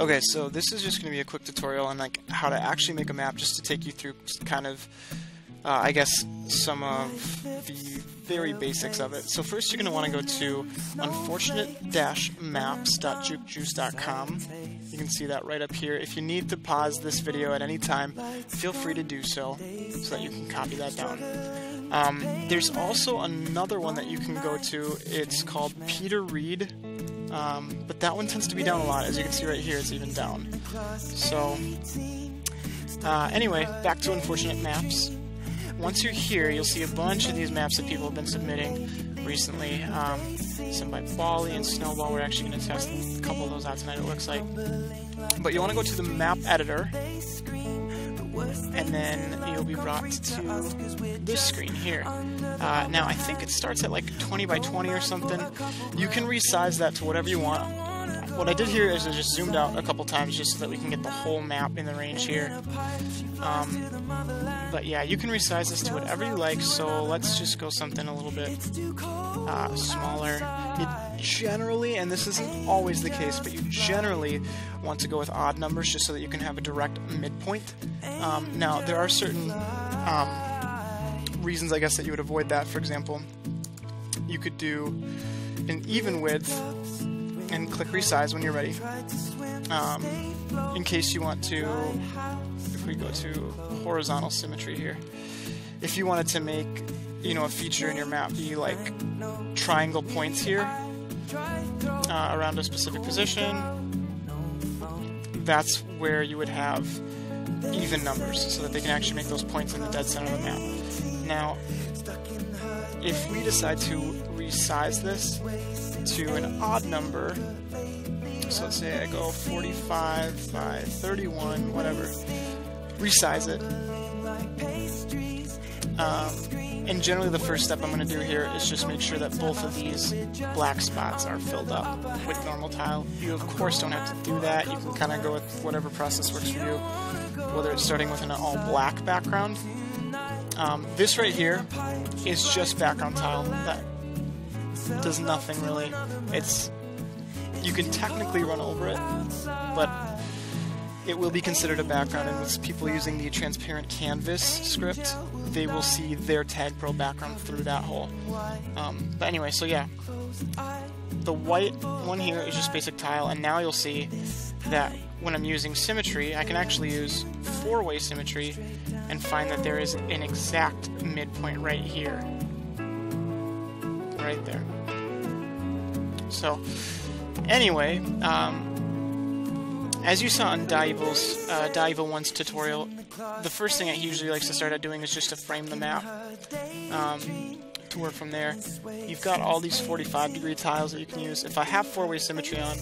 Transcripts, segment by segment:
Okay, so this is just going to be a quick tutorial on like how to actually make a map, just to take you through kind of, I guess, some of the very basics of it. So first you're going to want to go to unfortunate-maps.jukejuice.com. You can see that right up here. If you need to pause this video at any time, feel free to do so that you can copy that down. There's also another one that you can go to. It's called Peter Reed. But that one tends to be down a lot. As you can see right here, it's even down. So, anyway, back to Unfortunate Maps. Once you're here, you'll see a bunch of these maps that people have been submitting recently. Some by Bali and Snowball. We're actually going to test a couple of those out tonight, it looks like. But you want to go to the map editor, and then you'll be brought to this screen here. Now, I think it starts at like 20 by 20 or something. You can resize that to whatever you want. What I did here is I just zoomed out a couple times just so that we can get the whole map in the range here. But yeah, you can resize this to whatever you like, so let's just go something a little bit smaller. You generally, and this isn't always the case, but you generally want to go with odd numbers just so that you can have a direct midpoint. Now, there are certain reasons, I guess, that you would avoid that. For example, you could do an even width and click resize when you're ready. In case you want to, if we go to horizontal symmetry here, if you wanted to make, you know, a feature in your map be like triangle points here around a specific position, that's where you would have even numbers so that they can actually make those points in the dead center of the map. Now, if we decide to resize this to an odd number, so let's say I go 45 by 31, whatever, resize it. And generally the first step I'm going to do here is just make sure that both of these black spots are filled up with normal tile. You of course don't have to do that. You can kind of go with whatever process works for you, whether it's starting with an all black background. This right here is just background tile. That does nothing really. You can technically run over it, but it will be considered a background, and with people using the transparent canvas script, they will see their TagPro background through that hole. But anyway, so yeah, the white one here is just basic tile, and now you'll see that when I'm using symmetry, I can actually use four-way symmetry and find that there is an exact midpoint right here. Right there. So, anyway, as you saw in Dievil's Dievil 1's tutorial, the first thing he usually likes to start out doing is just to frame the map. To work from there. You've got all these 45-degree tiles that you can use. If I have four-way symmetry on,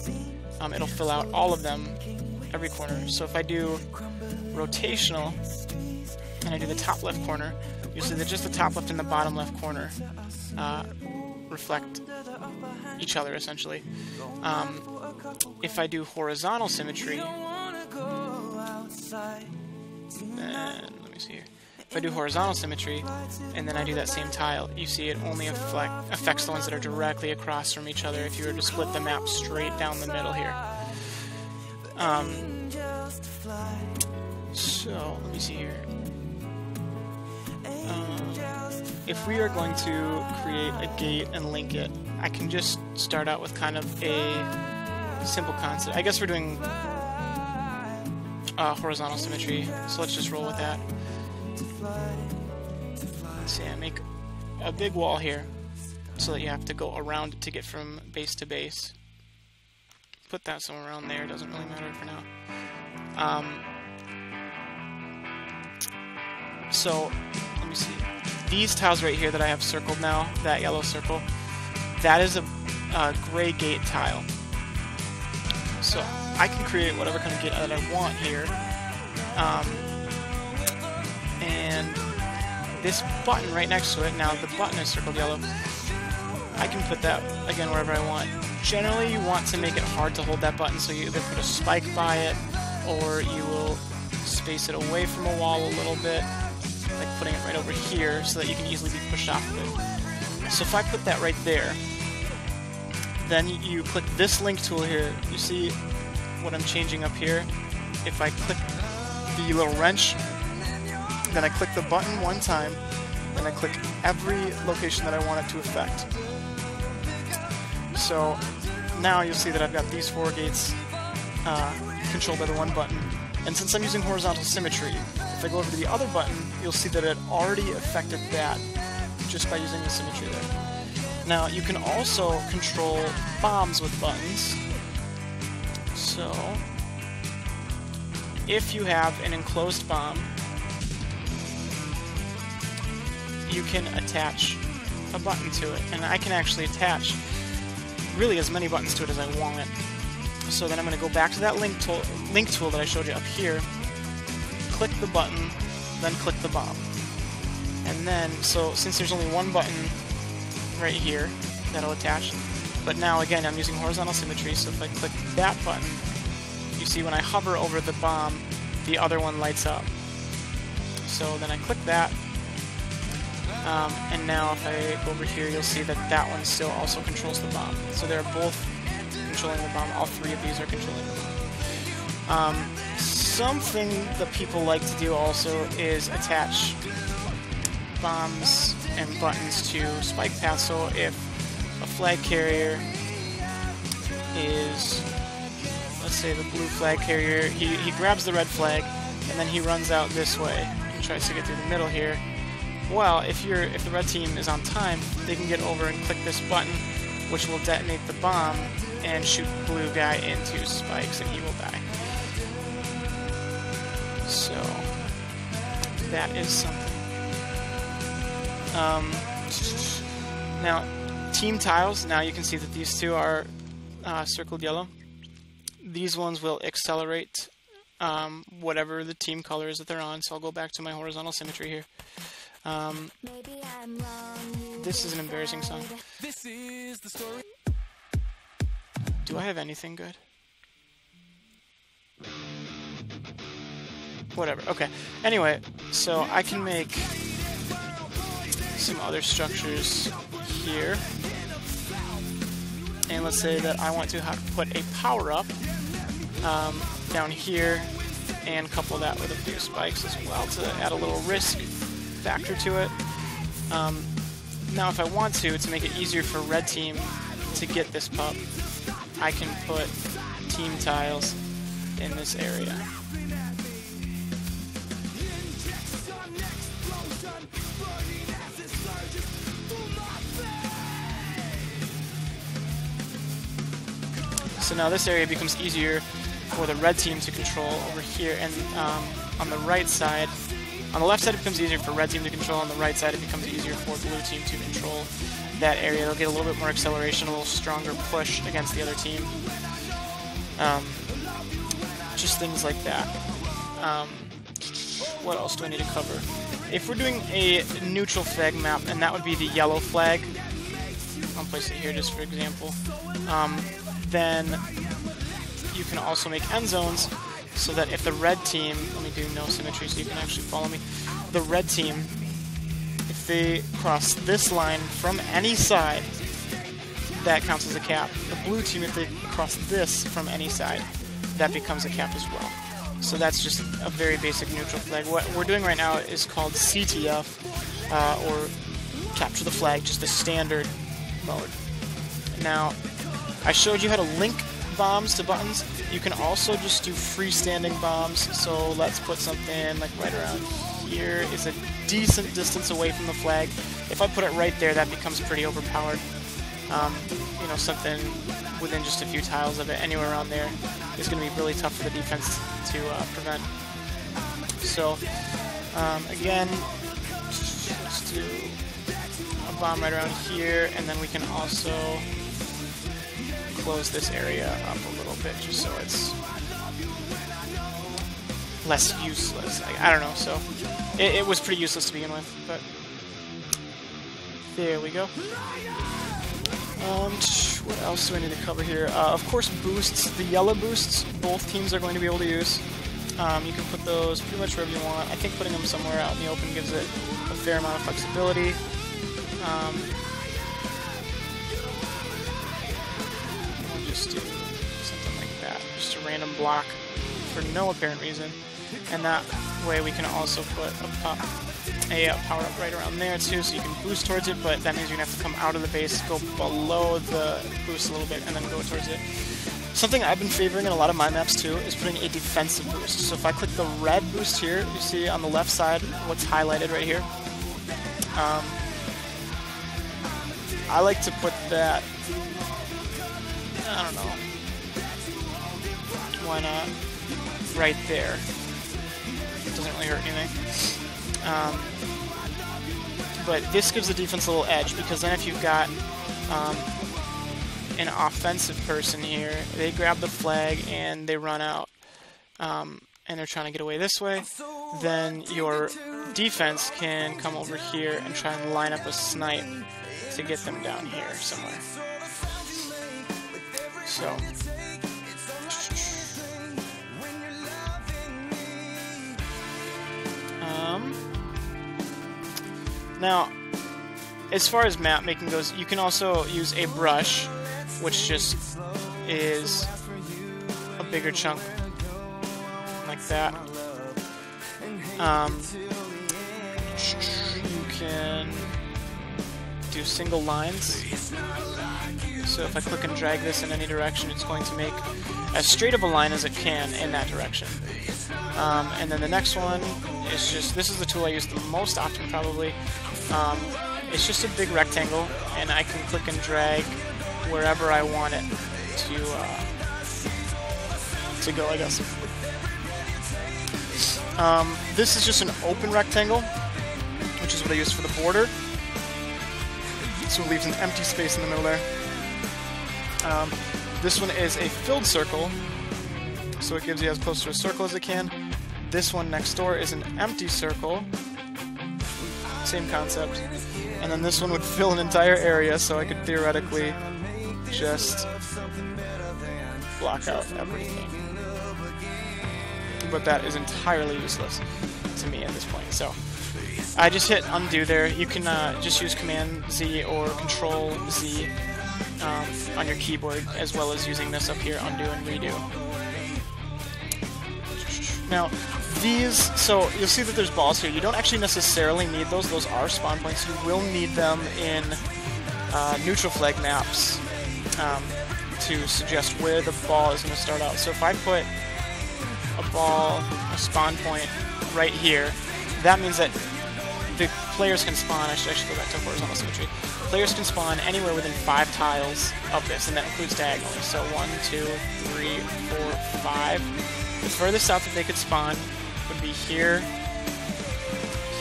it'll fill out all of them, every corner. So if I do rotational, and I do the top left corner, you'll see that just the top left and the bottom left corner reflect each other, essentially. If I do horizontal symmetry, then, let me see here. If I do horizontal symmetry, and then I do that same tile, you see it only affects the ones that are directly across from each other if you were to split the map straight down the middle here. So, let me see here. If we are going to create a gate and link it, I can just start out with kind of a simple concept. I guess we're doing horizontal symmetry, so let's just roll with that. Let's see, I make a big wall here so that you have to go around it to get from base to base. Put that somewhere around there, doesn't really matter for now. So, let me see. These tiles right here that I have circled now, that yellow circle, that is a gray gate tile. So I can create whatever kind of gate that I want here. And this button right next to it, now the button is circled yellow, I can put that, again, wherever I want. Generally, you want to make it hard to hold that button, so you either put a spike by it, or you will space it away from a wall a little bit, like putting it right over here so that you can easily be pushed off of it. So if I put that right there, then you click this link tool here. You see what I'm changing up here, if I click the little wrench, then I click the button one time, and I click every location that I want it to affect. So now you'll see that I've got these 4 gates controlled by the one button. And since I'm using horizontal symmetry, if I go over to the other button, you'll see that it already affected that just by using the symmetry there. Now, you can also control bombs with buttons. So, if you have an enclosed bomb, you can attach a button to it. And I can actually attach really as many buttons to it as I want. So then I'm going to go back to that link tool that I showed you up here, click the button, then click the bomb. And then, so since there's only one button right here that'll attach, but now again I'm using horizontal symmetry, so if I click that button, you see when I hover over the bomb, the other one lights up. So then I click that, and now if I go over here, you'll see that that one still also controls the bomb. So they're both controlling the bomb. All 3 of these are controlling the bomb. Something that people like to do also is attach bombs and buttons to spike paths. So if a flag carrier is, let's say the blue flag carrier, he grabs the red flag and then he runs out this way and tries to get through the middle here. Well, if the red team is on time, they can get over and click this button, which will detonate the bomb and shoot the blue guy into spikes, and he will die. So that is something. Now, team tiles. Now you can see that these 2 are circled yellow. These ones will accelerate whatever the team color is that they're on. So I'll go back to my horizontal symmetry here. This is an embarrassing song. This is the story. Do I have anything good? Whatever, okay. Anyway, so I can make some other structures here. And let's say that I want to put a power-up down here and couple that with a few spikes as well to add a little risk factor to it. Now if I want to make it easier for red team to get this pup, I can put team tiles in this area. So now this area becomes easier for the red team to control over here, and on the right side, on the left side it becomes easier for red team to control, on the right side it becomes easier for blue team to control that area. They'll get a little bit more acceleration, a little stronger push against the other team. Just things like that. What else do I need to cover? If we're doing a neutral flag map, and that would be the yellow flag, I'll place it here just for example, then you can also make end zones so that if the red team, let me do no symmetry so you can actually follow me, the red team, if they cross this line from any side, that counts as a cap. The blue team, if they cross this from any side, that becomes a cap as well. So that's just a very basic neutral flag. What we're doing right now is called CTF, or capture the flag, just the standard mode. Now, I showed you how to link bombs to buttons. You can also just do freestanding bombs. So let's put something like right around here. Is a decent distance away from the flag. If I put it right there, that becomes pretty overpowered. You know, something within just a few tiles of it, anywhere around there, is going to be really tough for the defense to prevent. So, again, let's do a bomb right around here, and then we can also close this area up a little bit just so it's less useless. I don't know, so it was pretty useless to begin with, but there we go. What else do I need to cover here? Of course, boosts. The yellow boosts, both teams are going to be able to use. You can put those pretty much wherever you want. I think putting them somewhere out in the open gives it a fair amount of flexibility. We'll just do something like that. Just a random block for no apparent reason. And that way we can also put a power up right around there too, so you can boost towards it, but that means you're going to have to come out of the base, go below the boost a little bit, and then go towards it. Something I've been favoring in a lot of my maps too is putting a defensive boost. So if I click the red boost here, you see on the left side what's highlighted right here. I like to put that, I don't know, why not, right there. It doesn't really hurt anything. But this gives the defense a little edge, because then if you've got an offensive person here, they grab the flag and they run out, and they're trying to get away this way, then your defense can come over here and try and line up a snipe to get them down here somewhere. So now, as far as map making goes, you can also use a brush, which just is a bigger chunk, like that. You can do single lines. So if I click and drag this in any direction, it's going to make as straight of a line as it can in that direction. And then the next one is just, this is the tool I use the most often probably. It's just a big rectangle, and I can click and drag wherever I want it to go, I guess. This is just an open rectangle, which is what I use for the border. So it leaves an empty space in the middle there. This one is a filled circle, so it gives you as close to a circle as it can. This one next door is an empty circle, same concept. And then this one would fill an entire area, so I could theoretically just block out everything. But that is entirely useless to me at this point. So I just hit undo there. You can just use Command Z or Control Z on your keyboard, as well as using this up here, undo and redo. Now, these, so you'll see that there's balls here. You don't actually necessarily need those. Those are spawn points. You will need them in neutral flag maps to suggest where the ball is going to start out. So if I put a spawn point right here, that means that the players can spawn. I should actually go back to horizontal symmetry. Players can spawn anywhere within 5 tiles of this, and that includes diagonally. So 1, 2, 3, 4, 5. The furthest out that they could spawn would be here,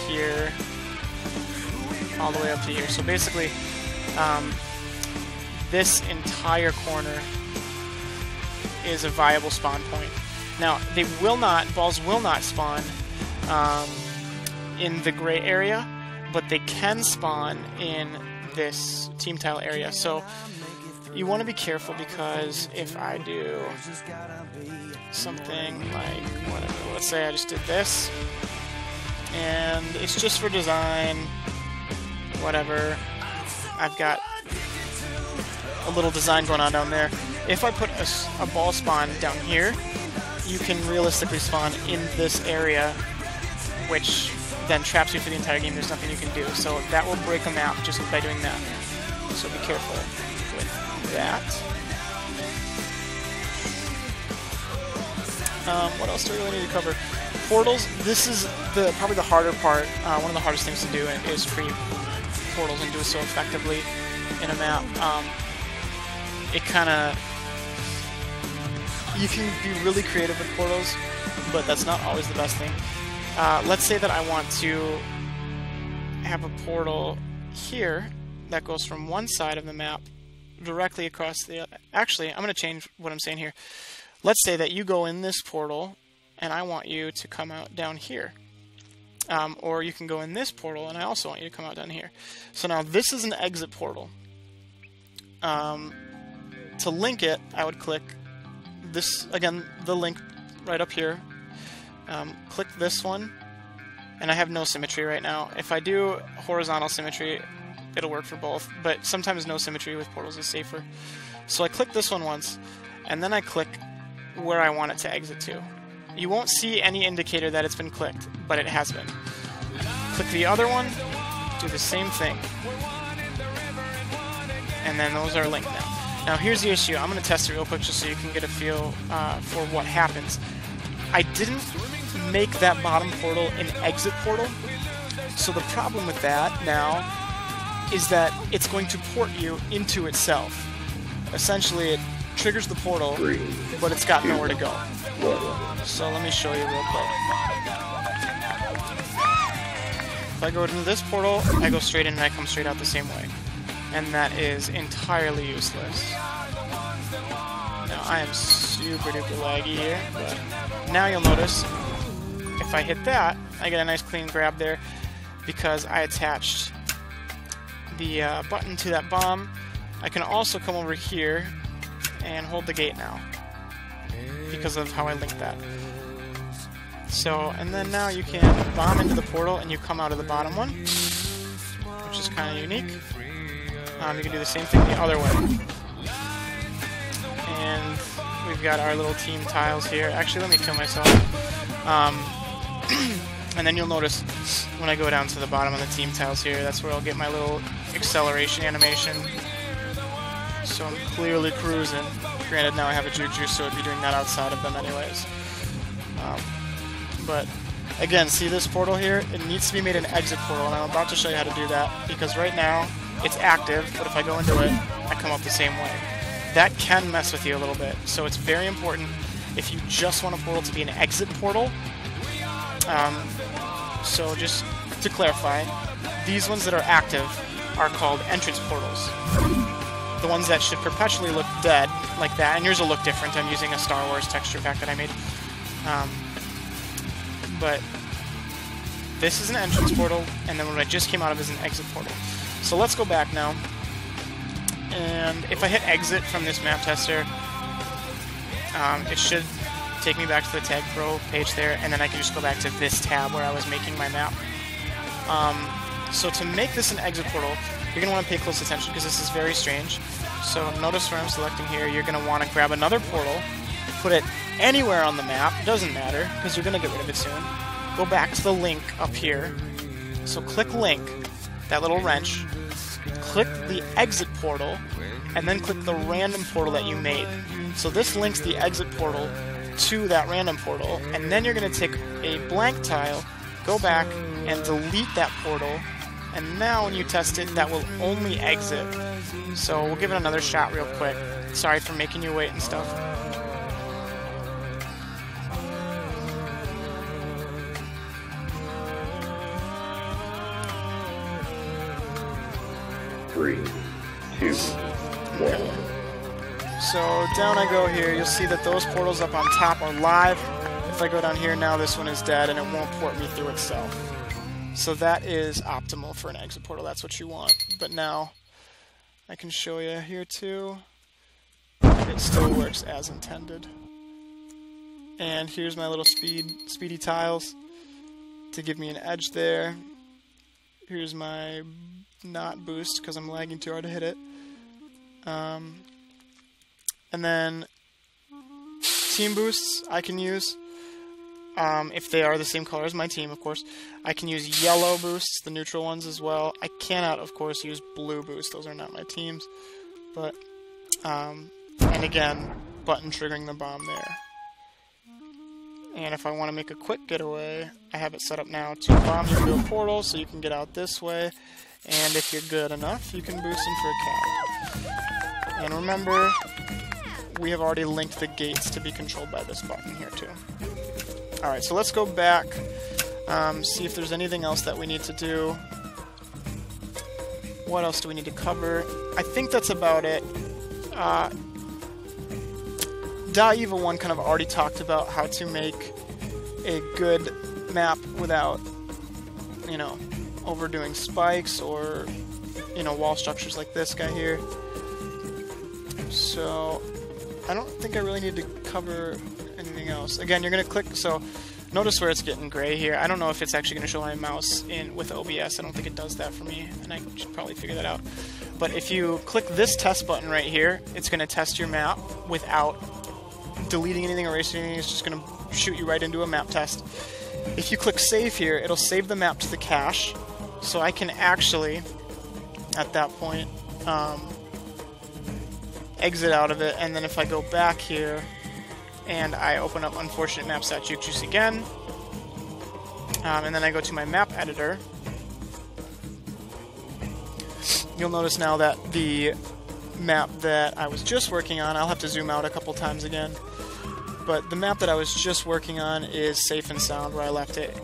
here, all the way up to here. So basically, this entire corner is a viable spawn point. Now, balls will not spawn in the gray area, but they can spawn in this team tile area. So you want to be careful, because if I do something like, whatever, let's say I just did this, and it's just for design, whatever, I've got a little design going on down there. If I put a ball spawn down here, you can realistically spawn in this area, which then traps you for the entire game. There's nothing you can do. So that will break a map just by doing that. So be careful with that. What else do we really need to cover? Portals. This is probably the harder part. One of the hardest things to do is create portals and do it so effectively in a map. It kind of... You can be really creative with portals, but that's not always the best thing. Let's say that I want to have a portal here that goes from one side of the map directly across the other. Actually, I'm going to change what I'm saying here. Let's say that you go in this portal, and I want you to come out down here. Or you can go in this portal, and I also want you to come out down here. So now this is an exit portal. To link it, I would click this, again, the link right up here. Click this one, and I have no symmetry right now. If I do horizontal symmetry, it'll work for both, but sometimes no symmetry with portals is safer. So I click this one once, and then I click where I want it to exit to. You won't see any indicator that it's been clicked, but it has been. Click the other one, do the same thing. And then those are linked now. Now here's the issue. I'm going to test it real quick just so you can get a feel for what happens. I didn't make that bottom portal an exit portal. So the problem with that now is that it's going to port you into itself. Essentially, it triggers the portal, but it's got nowhere to go. So let me show you real quick. If I go into this portal, I go straight in and I come straight out the same way. And that is entirely useless. Now, I am super duper laggy here, but now you'll notice if I hit that, I get a nice clean grab there because I attached the button to that bomb. I can also come over here and hold the gate now because of how I linked that. So, and then now you can bomb into the portal and you come out of the bottom one, which is kind of unique. You can do the same thing the other way. And we've got our little team tiles here. Actually, let me kill myself. And then you'll notice when I go down to the bottom of the team tiles here, that's where I'll get my little acceleration animation. So I'm clearly cruising. Granted, now I have a Juju, so I'd be doing that outside of them anyways. But again, see this portal here? It needs to be made an exit portal, and I'm about to show you how to do that, because right now it's active, but if I go into it, I come up the same way. That can mess with you a little bit, so it's very important if you just want a portal to be an exit portal. So just to clarify, these ones that are active are called entrance portals. The ones that should perpetually look dead, like that, and yours will look different. I'm using a Star Wars texture pack that I made. But this is an entrance portal, and then what I just came out of is an exit portal. So let's go back now, and if I hit exit from this map tester, it should take me back to the TagPro page there, and then I can just go back to this tab where I was making my map. So to make this an exit portal, you're going to want to pay close attention because this is very strange. So notice where I'm selecting here, you're going to want to grab another portal, put it anywhere on the map, doesn't matter, because you're going to get rid of it soon. Go back to the link up here. So click link, that little wrench, click the exit portal, and then click the random portal that you made. So this links the exit portal to that random portal, and then you're going to take a blank tile, go back, and delete that portal, and now when you test it, that will only exit. So we'll give it another shot real quick. Sorry for making you wait and stuff. Three, two, one. So down I go here, you'll see that those portals up on top are live. If I go down here now, this one is dead and it won't port me through itself. So that is optimal for an exit portal, that's what you want. But now, I can show you here too, it still works as intended. And here's my little speedy tiles to give me an edge there. Here's my not boost because I'm lagging too hard to hit it. And then team boosts I can use if they are the same color as my team, of course. I can use yellow boosts, the neutral ones as well. I cannot, of course, use blue boosts. Those are not my teams. But, and again, button triggering the bomb there. And if I want to make a quick getaway, I have it set up now to bomb you into a portal so you can get out this way. And if you're good enough, you can boost in for a cap. And remember, we have already linked the gates to be controlled by this button here too. Alright, so let's go back, see if there's anything else that we need to do. What else do we need to cover? I think that's about it. Evil 1 kind of already talked about how to make a good map without, you know, overdoing spikes or, you know, wall structures like this guy here. So I don't think I really need to cover anything else. Again, you're going to click, so notice where it's getting gray here. I don't know if it's actually going to show my mouse in with OBS. I don't think it does that for me, and I should probably figure that out. But if you click this test button right here, it's going to test your map without deleting anything, erasing anything. It's just going to shoot you right into a map test. If you click save here, it'll save the map to the cache, so I can actually, at that point, exit out of it, and then if I go back here and I open up unfortunatemaps.jukejuice again, and then I go to my map editor, you'll notice now that the map that I was just working on, I'll have to zoom out a couple times again, but the map that I was just working on is safe and sound where I left it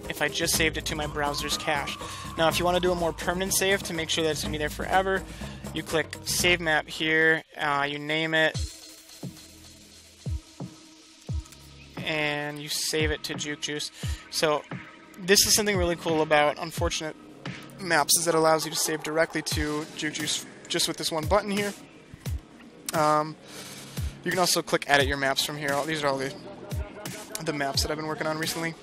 if I just saved it to my browser's cache. Now if you want to do a more permanent save to make sure that it's going to be there forever, you click Save Map here, you name it, and you save it to JukeJuice. So this is something really cool about Unfortunate Maps, is that it allows you to save directly to JukeJuice just with this one button here. You can also click Edit Your Maps from here. These are all the maps that I've been working on recently.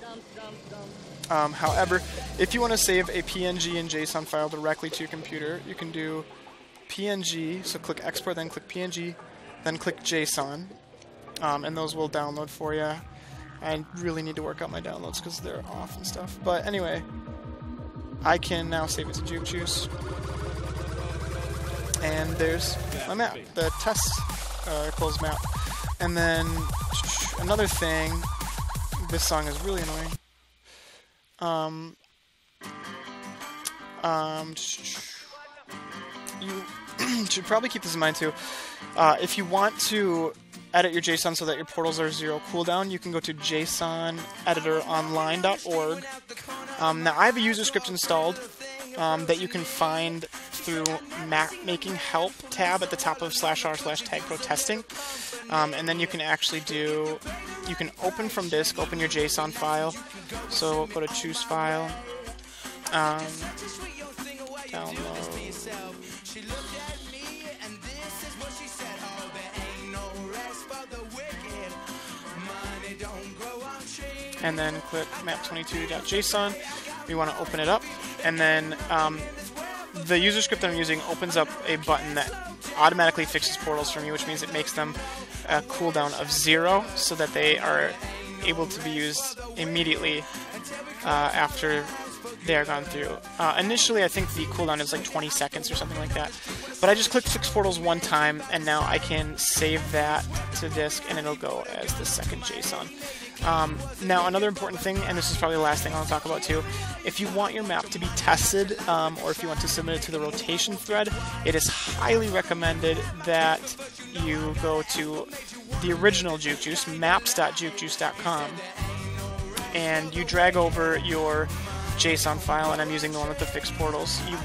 However, if you want to save a PNG and JSON file directly to your computer, you can do PNG, so click Export, then click PNG, then click JSON, and those will download for you. I really need to work out my downloads because they're off and stuff. But anyway, I can now save it to JukeJuice, and there's my map, the test closed map. And then another thing, this song is really annoying. You should probably keep this in mind too. If you want to edit your JSON so that your portals are 0 cooldown, you can go to jsoneditoronline.org. Now I have a user script installed that you can find through mapmaking help tab at the top of /r/TagPro testing. And then you can actually you can open from disk, open your JSON file. So go to choose file, download, and then click map22.json. We want to open it up, and then the user script that I'm using opens up a button that automatically fixes portals for me, which means it makes them a cooldown of 0 so that they are able to be used immediately after they are gone through. Initially, I think the cooldown is like 20 seconds or something like that, but I just clicked Fix Portals one time, and now I can save that to disk, and it'll go as the second JSON. Now, another important thing, and this is probably the last thing I'll talk about too, if you want your map to be tested, or if you want to submit it to the rotation thread, it is highly recommended that you go to the original JukeJuice, maps.jukejuice.com, and you drag over your JSON file, and I'm using the one with the fixed portals. You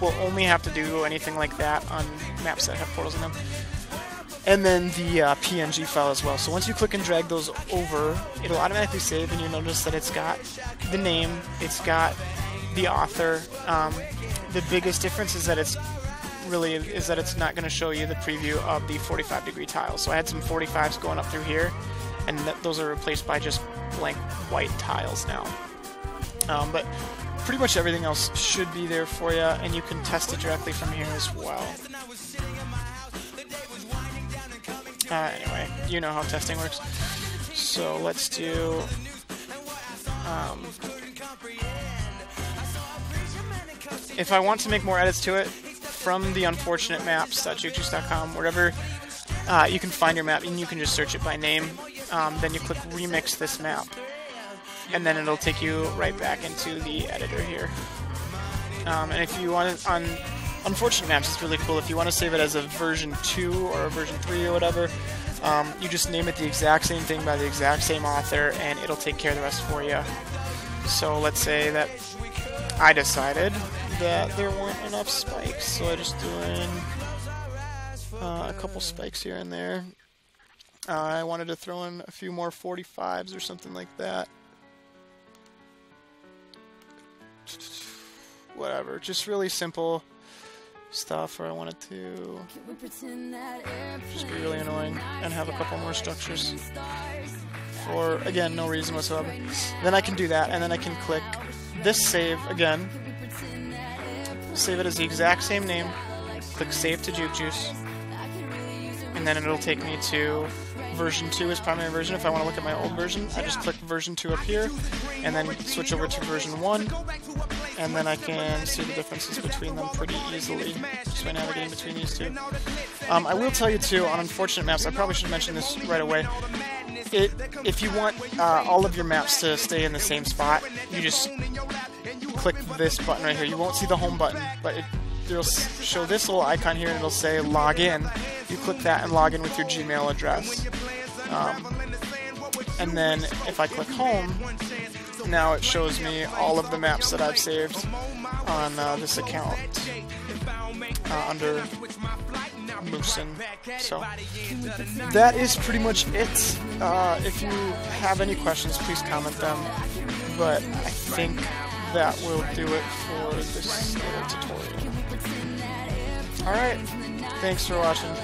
will only have to do anything like that on maps that have portals in them. And then the PNG file as well. So once you click and drag those over, it'll automatically save, and you notice that it's got the name, it's got the author. The biggest difference is that it's not going to show you the preview of the 45-degree tiles. So I had some 45s going up through here, and those are replaced by just blank white tiles now. But pretty much everything else should be there for you, and you can test it directly from here as well. Anyway, you know how testing works. So let's do... if I want to make more edits to it, from the unfortunatemaps.jukejuice.com, wherever you can find your map, and you can just search it by name. Then you click Remix this map, and then it'll take you right back into the editor here. And if you want it on Unfortunate Maps, it's really cool. If you want to save it as a version 2 or a version 3 or whatever, you just name it the exact same thing by the exact same author, and it'll take care of the rest for you. So let's say that I decided that there weren't enough spikes, so I just threw in a couple spikes here and there. I wanted to throw in a few more 45s or something like that. Whatever, just really simple stuff, or I wanted to just be really annoying and have a couple more structures for, again, no reason whatsoever. Then I can do that, and then I can click this save again, save it as the exact same name, click Save to JukeJuice, and then it'll take me to version 2 as primary version. If I want to look at my old version, I just click version 2 up here, and then switch over to version 1, and then I can see the differences between them pretty easily, just by navigating between these two. I will tell you too, on unfortunate maps, I probably should mention this right away, if you want all of your maps to stay in the same spot, you just click this button right here. You won't see the home button, but it'll show this little icon here, and it'll say log in. You click that and log in with your Gmail address. And then if I click home, now it shows me all of the maps that I've saved on this account under Moosin. So that is pretty much it. If you have any questions, please comment them. But I think that will do it for this little tutorial. Alright, thanks for watching.